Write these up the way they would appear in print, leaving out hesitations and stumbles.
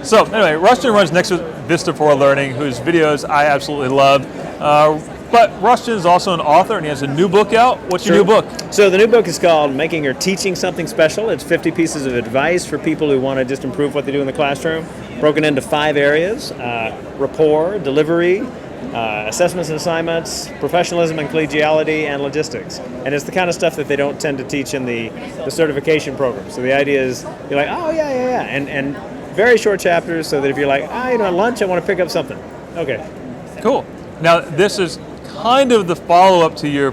So anyway, Rushton runs Next Vista for Learning, whose videos I absolutely love. But Rushton is also an author, and he has a new book out. What's your new book? So the new book is called Making Your Teaching Something Special. It's 50 pieces of advice for people who want to just improve what they do in the classroom, broken into 5 areas: rapport, delivery, assessments and assignments, professionalism and collegiality, and logistics. And it's the kind of stuff that they don't tend to teach in the certification program. So the idea is, you're like, oh, yeah. And very short chapters, so that if you're like, at lunch I want to pick up something. Okay. Cool. Now, this is kind of the follow-up to your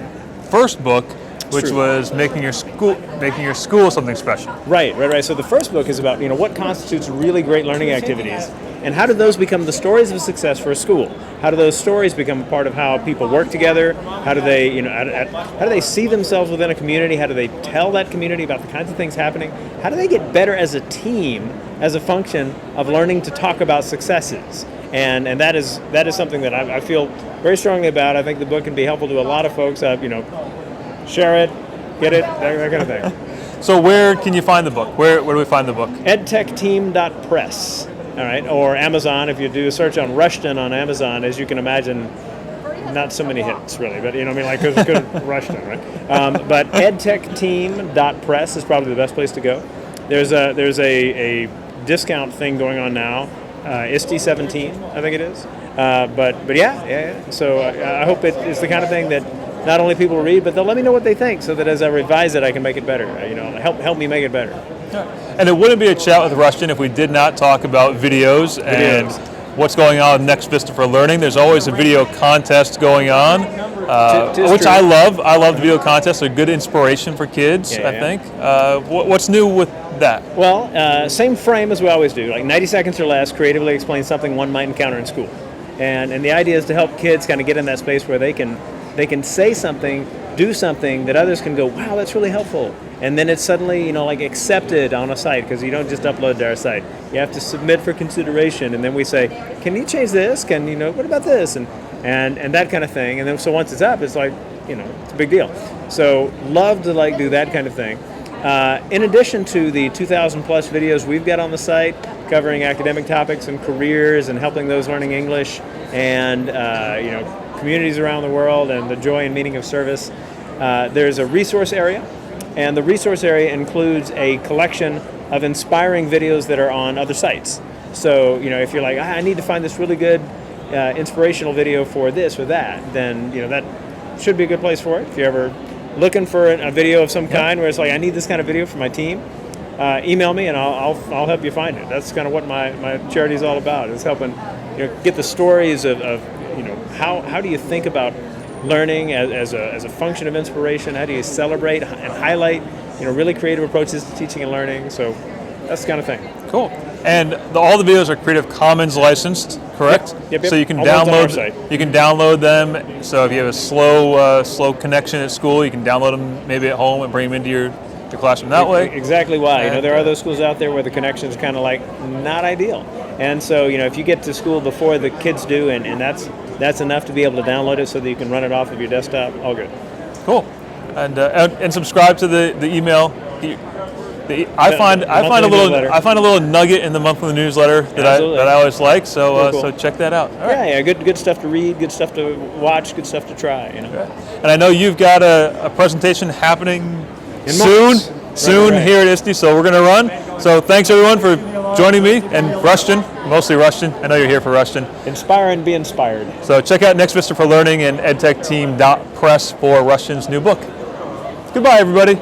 first book, which was making your school something special. Right. So the first book is about what constitutes really great learning activities, and how do those become the stories of success for a school? How do those stories become a part of how people work together? How do they how do they see themselves within a community? How do they tell that community about the kinds of things happening? How do they get better as a team as a function of learning to talk about successes? And that is something that I feel very strongly about. I think the book can be helpful to a lot of folks. Share it, get it, that kind of thing. So where can you find the book? Where do we find the book? edtechteam.press, all right, or Amazon. If you do a search on Rushton on Amazon, as you can imagine, not so many hits really, but because Rushton, right? But edtechteam.press is probably the best place to go. There's a discount thing going on now. ISTE 17, I think it is. But yeah. So I hope it's the kind of thing that not only people read, but they'll let me know what they think, so that as I revise it, I can make it better. Help me make it better. And it wouldn't be a chat with Rushton if we did not talk about videos and what's going on with Next Vista for Learning. There's always a video contest going on, which I love. I love the video contests. They're good inspiration for kids, I think. What's new with that? Well, same frame as we always do, like 90 seconds or less, creatively explain something one might encounter in school. And the idea is to help kids kind of get in that space where they can say something, do something that others can go, wow, that's really helpful. And then it's suddenly, accepted on a site, because you don't just upload to our site. You have to submit for consideration, and then we say, can you change this? What about this? And that kind of thing. And then so once it's up, it's like, it's a big deal. So love to do that kind of thing. In addition to the 2,000 plus videos we've got on the site covering academic topics and careers and helping those learning English and communities around the world and the joy and meaning of service, there's a resource area, and the resource area includes a collection of inspiring videos that are on other sites. So if you're like, I need to find this really good inspirational video for this or that, then that should be a good place for it. If you're ever looking for a video of some kind where it's like, I need this kind of video for my team, email me and I'll help you find it. That's kind of what my charity is all about, is helping get the stories of how do you think about learning as a function of inspiration? How do you celebrate and highlight really creative approaches to teaching and learning? So that's the kind of thing. Cool. And all the videos are Creative Commons licensed, correct? Yep. So you can download. You can download them. So if you have a slow connection at school, you can download them maybe at home and bring them into your classroom that way. Exactly why. There are those schools out there where the connection is kind of not ideal. And so if you get to school before the kids do, and that's enough to be able to download it so that you can run it off of your desktop, all good. Cool. And subscribe to the email. I find a little nugget in the monthly newsletter that I always like. So cool. So check that out. All right. Yeah. Good stuff to read, good stuff to watch, good stuff to try. And I know you've got a presentation happening soon here at ISTE, so we're going to run. So thanks everyone for joining me and Rushton, mostly Rushton. I know you're here for Rushton. Inspire and be inspired. So check out Next Vista for Learning and edtechteam.press for Rushton's new book. Goodbye, everybody.